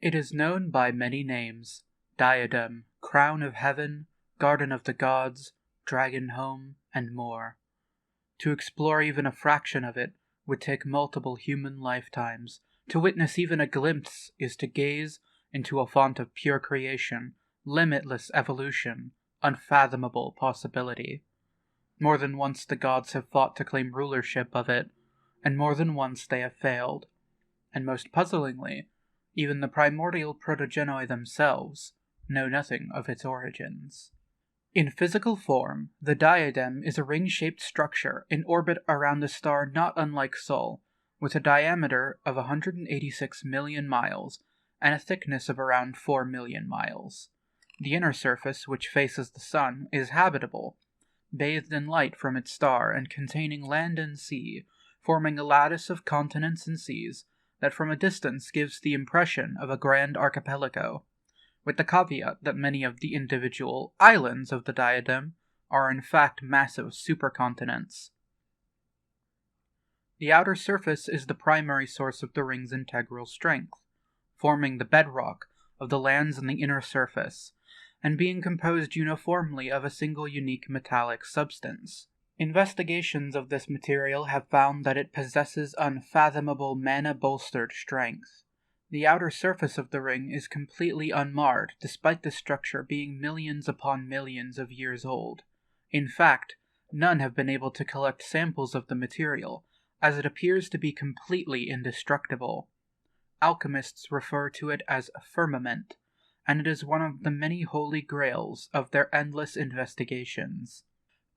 It is known by many names: Diadem, Crown of Heaven, Garden of the Gods, Dragon Home, and more. To explore even a fraction of it would take multiple human lifetimes. To witness even a glimpse is to gaze into a font of pure creation, limitless evolution, unfathomable possibility. More than once the gods have fought to claim rulership of it, and more than once they have failed. And most puzzlingly, even the primordial protogenoi themselves know nothing of its origins. In physical form, the diadem is a ring-shaped structure in orbit around a star not unlike Sol, with a diameter of 186 million miles and a thickness of around 4 million miles. The inner surface, which faces the sun, is habitable, bathed in light from its star and containing land and sea, forming a lattice of continents and seas that from a distance gives the impression of a grand archipelago, with the caveat that many of the individual islands of the diadem are in fact massive supercontinents. The outer surface is the primary source of the ring's integral strength, forming the bedrock of the lands in the inner surface, and being composed uniformly of a single unique metallic substance. Investigations of this material have found that it possesses unfathomable mana-bolstered strength. The outer surface of the ring is completely unmarred, despite the structure being millions upon millions of years old. In fact, none have been able to collect samples of the material, as it appears to be completely indestructible. Alchemists refer to it as firmament, and it is one of the many holy grails of their endless investigations.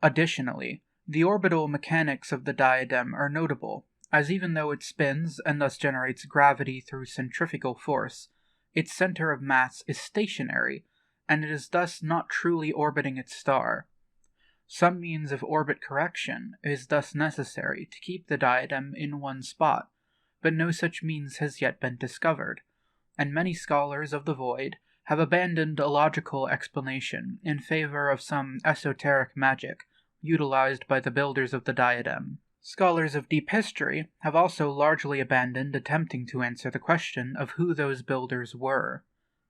Additionally, the orbital mechanics of the diadem are notable, as even though it spins and thus generates gravity through centrifugal force, its center of mass is stationary, and it is thus not truly orbiting its star. Some means of orbit correction is thus necessary to keep the diadem in one spot, but no such means has yet been discovered, and many scholars of the void have abandoned a logical explanation in favor of some esoteric magic utilized by the builders of the diadem. Scholars of deep history have also largely abandoned attempting to answer the question of who those builders were.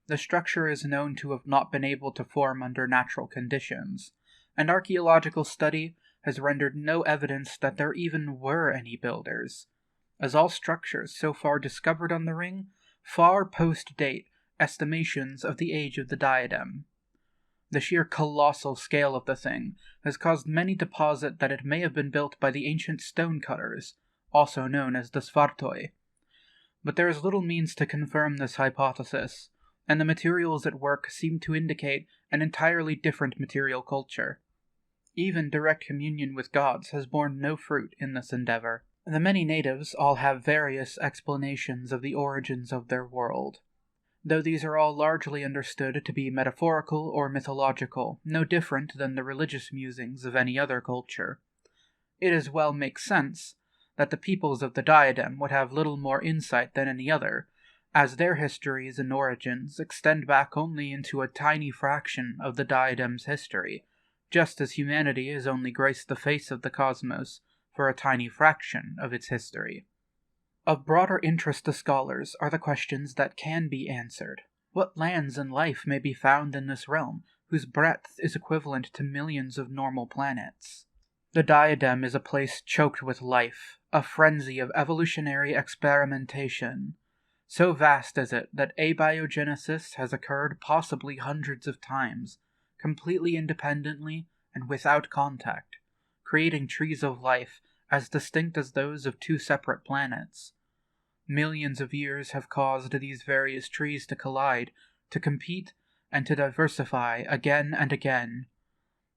The structure is known to have not been able to form under natural conditions, and archaeological study has rendered no evidence that there even were any builders, as all structures so far discovered on the ring far post-date estimations of the age of the diadem. The sheer colossal scale of the thing has caused many to posit that it may have been built by the ancient stonecutters, also known as the Svartoi. But there is little means to confirm this hypothesis, and the materials at work seem to indicate an entirely different material culture. Even direct communion with gods has borne no fruit in this endeavor. The many natives all have various explanations of the origins of their world, though these are all largely understood to be metaphorical or mythological, no different than the religious musings of any other culture. It as well makes sense that the peoples of the diadem would have little more insight than any other, as their histories and origins extend back only into a tiny fraction of the diadem's history, just as humanity has only graced the face of the cosmos for a tiny fraction of its history. Of broader interest to scholars are the questions that can be answered. What lands and life may be found in this realm, whose breadth is equivalent to millions of normal planets? The diadem is a place choked with life, a frenzy of evolutionary experimentation. So vast is it that abiogenesis has occurred possibly hundreds of times, completely independently and without contact, creating trees of life as distinct as those of two separate planets. Millions of years have caused these various trees to collide, to compete, and to diversify again and again.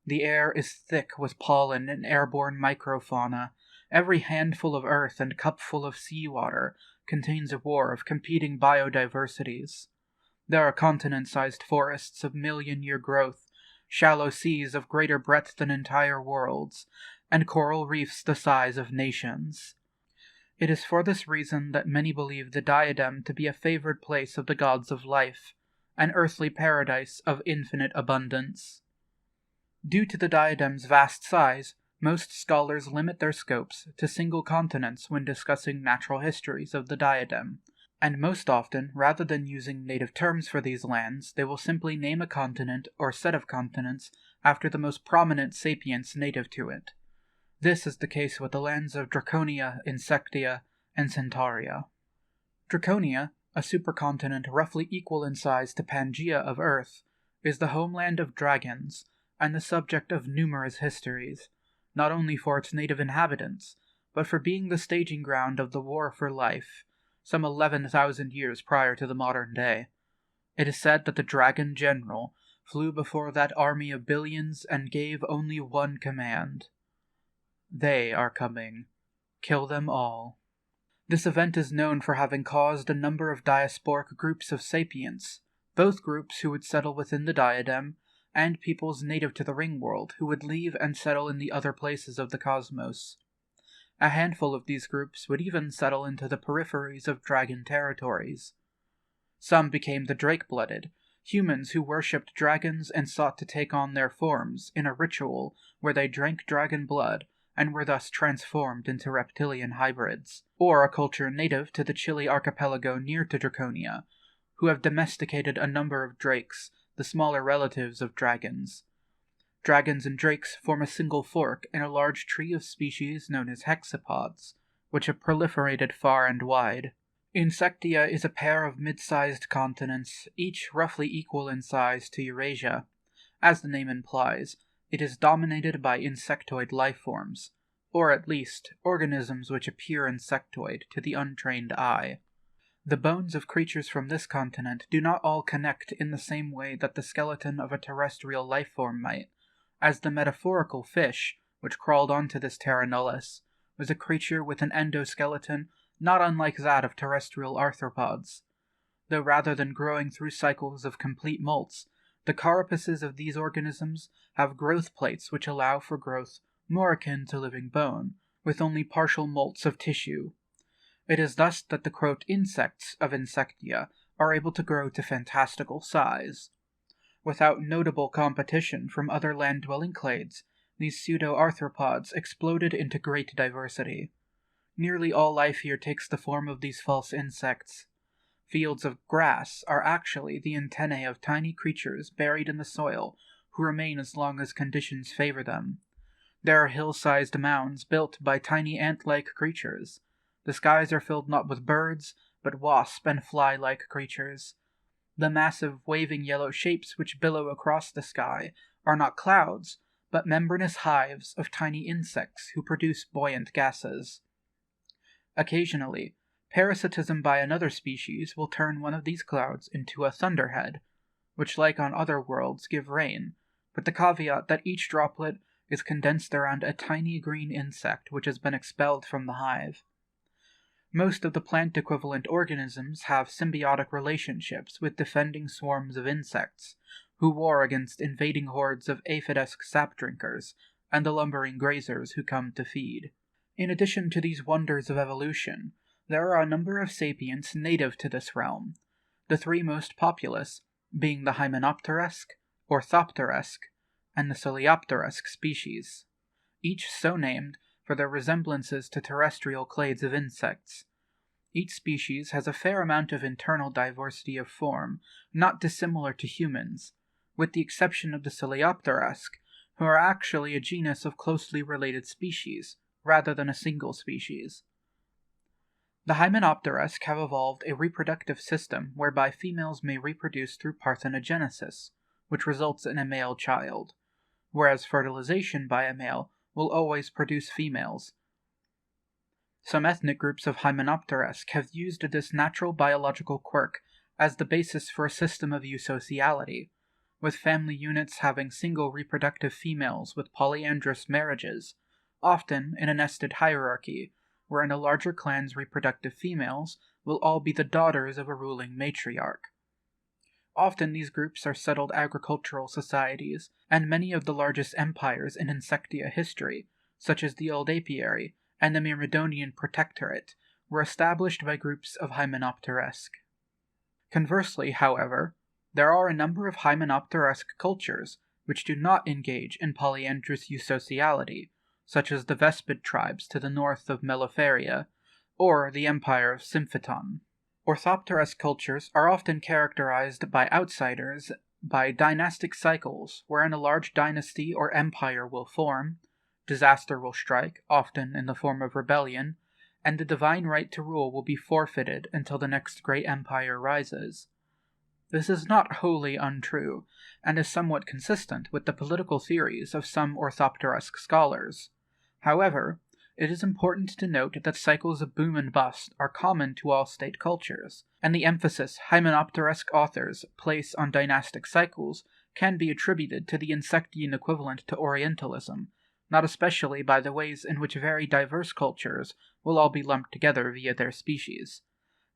The air is thick with pollen and airborne microfauna. Every handful of earth and cupful of seawater contains a war of competing biodiversities. There are continent-sized forests of million-year growth, shallow seas of greater breadth than entire worlds, and coral reefs the size of nations. It is for this reason that many believe the diadem to be a favored place of the gods of life, an earthly paradise of infinite abundance. Due to the diadem's vast size, most scholars limit their scopes to single continents when discussing natural histories of the diadem, And most often, rather than using native terms for these lands, they will simply name a continent or set of continents after the most prominent sapients native to it. This is the case with the lands of Draconia, Insectia, and Centauria. Draconia, a supercontinent roughly equal in size to Pangaea of Earth, is the homeland of dragons, and the subject of numerous histories, not only for its native inhabitants, but for being the staging ground of the War for Life, some 11,000 years prior to the modern day. It is said that the dragon general flew before that army of billions and gave only one command. They are coming. Kill them all. This event is known for having caused a number of diasporic groups of sapients, both groups who would settle within the Diadem, and peoples native to the ring world who would leave and settle in the other places of the cosmos. A handful of these groups would even settle into the peripheries of dragon territories. Some became the Drake-blooded, humans who worshipped dragons and sought to take on their forms in a ritual where they drank dragon blood and were thus transformed into reptilian hybrids, or a culture native to the Chile archipelago near to Draconia, who have domesticated a number of drakes, the smaller relatives of dragons. Dragons and drakes form a single fork in a large tree of species known as hexapods, which have proliferated far and wide. Insectia is a pair of mid-sized continents, each roughly equal in size to Eurasia. As the name implies, it is dominated by insectoid life forms, or at least, organisms which appear insectoid to the untrained eye. The bones of creatures from this continent do not all connect in the same way that the skeleton of a terrestrial life form might, as the metaphorical fish, which crawled onto this terra nullis, was a creature with an endoskeleton not unlike that of terrestrial arthropods, though rather than growing through cycles of complete molts, the carapaces of these organisms have growth plates which allow for growth more akin to living bone, with only partial molts of tissue. It is thus that the quote insects of Insectia are able to grow to fantastical size. Without notable competition from other land-dwelling clades, these pseudo-arthropods exploded into great diversity. Nearly all life here takes the form of these false insects. Fields of grass are actually the antennae of tiny creatures buried in the soil who remain as long as conditions favor them. There are hill-sized mounds built by tiny ant-like creatures. The skies are filled not with birds, but wasp and fly-like creatures. The massive waving yellow shapes which billow across the sky are not clouds, but membranous hives of tiny insects who produce buoyant gases. Occasionally, parasitism by another species will turn one of these clouds into a thunderhead, which, like on other worlds, give rain, with the caveat that each droplet is condensed around a tiny green insect which has been expelled from the hive. Most of the plant-equivalent organisms have symbiotic relationships with defending swarms of insects, who war against invading hordes of aphid-esque sap-drinkers and the lumbering grazers who come to feed. In addition to these wonders of evolution, there are a number of sapients native to this realm, the three most populous being the hymenopteresque, orthopteresque, and the coleopteresque species, each so named for their resemblances to terrestrial clades of insects. Each species has a fair amount of internal diversity of form, not dissimilar to humans, with the exception of the coleopteresque, who are actually a genus of closely related species, rather than a single species. The hymenopteresque have evolved a reproductive system whereby females may reproduce through parthenogenesis, which results in a male child, whereas fertilization by a male will always produce females. Some ethnic groups of hymenopteresque have used this natural biological quirk as the basis for a system of eusociality, with family units having single reproductive females with polyandrous marriages, often in a nested hierarchy, wherein a larger clan's reproductive females will all be the daughters of a ruling matriarch. Often these groups are settled agricultural societies, and many of the largest empires in Insectia history, such as the Old Apiary and the Myrmidonian Protectorate, were established by groups of hymenopteresque. Conversely, however, there are a number of hymenopteresque cultures which do not engage in polyandrous eusociality, such as the Vespid tribes to the north of Melopharia, or the Empire of Symphyton. Orthopterous cultures are often characterized by outsiders by dynastic cycles, wherein a large dynasty or empire will form, disaster will strike, often in the form of rebellion, and the divine right to rule will be forfeited until the next great empire rises. This is not wholly untrue, and is somewhat consistent with the political theories of some orthopterous scholars. However, it is important to note that cycles of boom and bust are common to all state cultures, and the emphasis hymenopteresque authors place on dynastic cycles can be attributed to the Insectian equivalent to Orientalism, not especially by the ways in which very diverse cultures will all be lumped together via their species.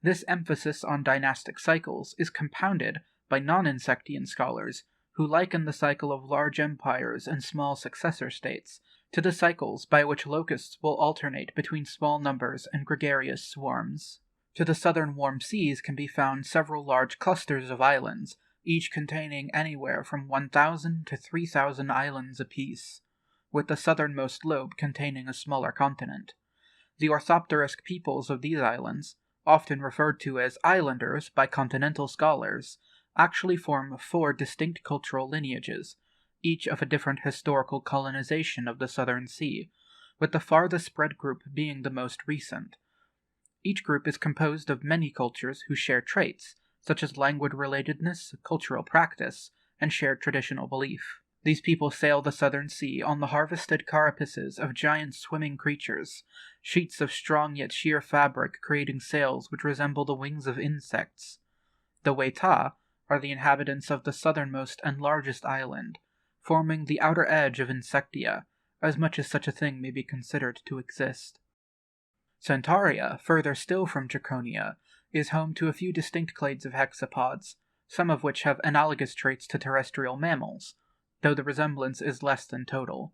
This emphasis on dynastic cycles is compounded by non-Insectian scholars who liken the cycle of large empires and small successor states to the cycles by which locusts will alternate between small numbers and gregarious swarms. To the southern warm seas can be found several large clusters of islands, each containing anywhere from 1,000 to 3,000 islands apiece, with the southernmost lobe containing a smaller continent. The orthopterous peoples of these islands, often referred to as islanders by continental scholars, actually form 4 distinct cultural lineages, each of a different historical colonization of the Southern Sea, with the farthest spread group being the most recent. Each group is composed of many cultures who share traits, such as language relatedness, cultural practice, and shared traditional belief. These people sail the Southern Sea on the harvested carapaces of giant swimming creatures, sheets of strong yet sheer fabric creating sails which resemble the wings of insects. The Weta are the inhabitants of the southernmost and largest island, forming the outer edge of Insectia, as much as such a thing may be considered to exist. Centauria, further still from Draconia, is home to a few distinct clades of hexapods, some of which have analogous traits to terrestrial mammals, though the resemblance is less than total.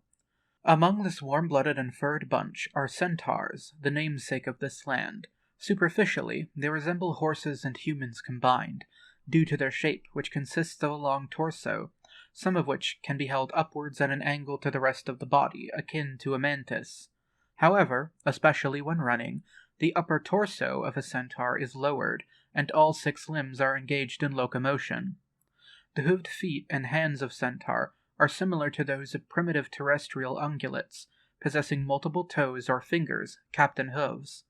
Among this warm-blooded and furred bunch are centaurs, the namesake of this land. Superficially, they resemble horses and humans combined, due to their shape, which consists of a long torso, some of which can be held upwards at an angle to the rest of the body, akin to a mantis. However, especially when running, the upper torso of a centaur is lowered, and all 6 limbs are engaged in locomotion. The hooved feet and hands of centaur are similar to those of primitive terrestrial ungulates, possessing multiple toes or fingers, capped in hooves.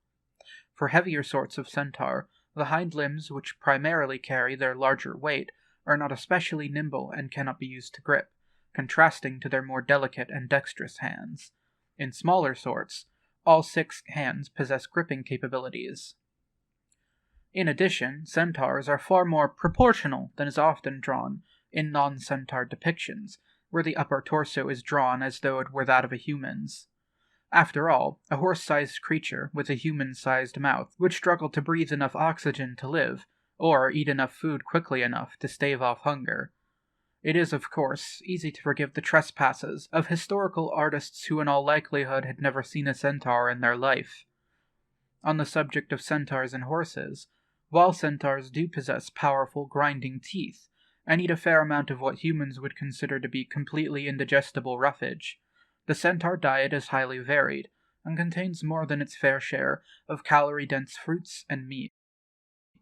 For heavier sorts of centaur, the hind limbs, which primarily carry their larger weight, are not especially nimble and cannot be used to grip, contrasting to their more delicate and dexterous hands. In smaller sorts, all 6 hands possess gripping capabilities. In addition, centaurs are far more proportional than is often drawn in non-centaur depictions, where the upper torso is drawn as though it were that of a human's. After all, a horse-sized creature with a human-sized mouth would struggle to breathe enough oxygen to live, or eat enough food quickly enough to stave off hunger. It is, of course, easy to forgive the trespasses of historical artists who in all likelihood had never seen a centaur in their life. On the subject of centaurs and horses, while centaurs do possess powerful grinding teeth, and eat a fair amount of what humans would consider to be completely indigestible roughage, the centaur diet is highly varied, and contains more than its fair share of calorie-dense fruits and meat.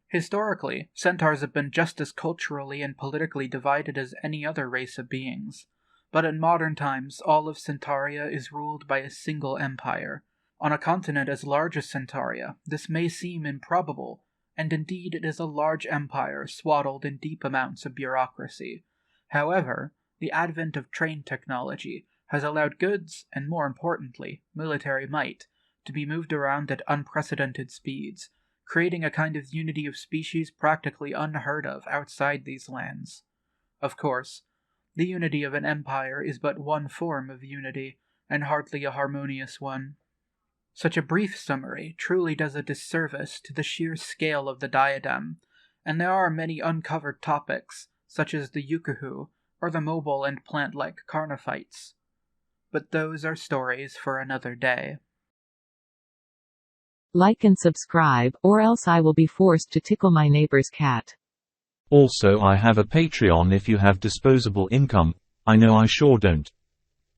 Historically, centaurs have been just as culturally and politically divided as any other race of beings, but in modern times all of Centauria is ruled by a single empire. On a continent as large as Centauria, this may seem improbable, and indeed it is a large empire swaddled in deep amounts of bureaucracy. However, the advent of train technology has allowed goods, and more importantly, military might, to be moved around at unprecedented speeds, creating a kind of unity of species practically unheard of outside these lands. Of course, the unity of an empire is but one form of unity, and hardly a harmonious one. Such a brief summary truly does a disservice to the sheer scale of the Diadem, and there are many uncovered topics, such as the Yukahu, or the mobile and plant-like carnophytes. But those are stories for another day. Like and subscribe, or else I will be forced to tickle my neighbor's cat. Also, I have a Patreon if you have disposable income. I know I sure don't.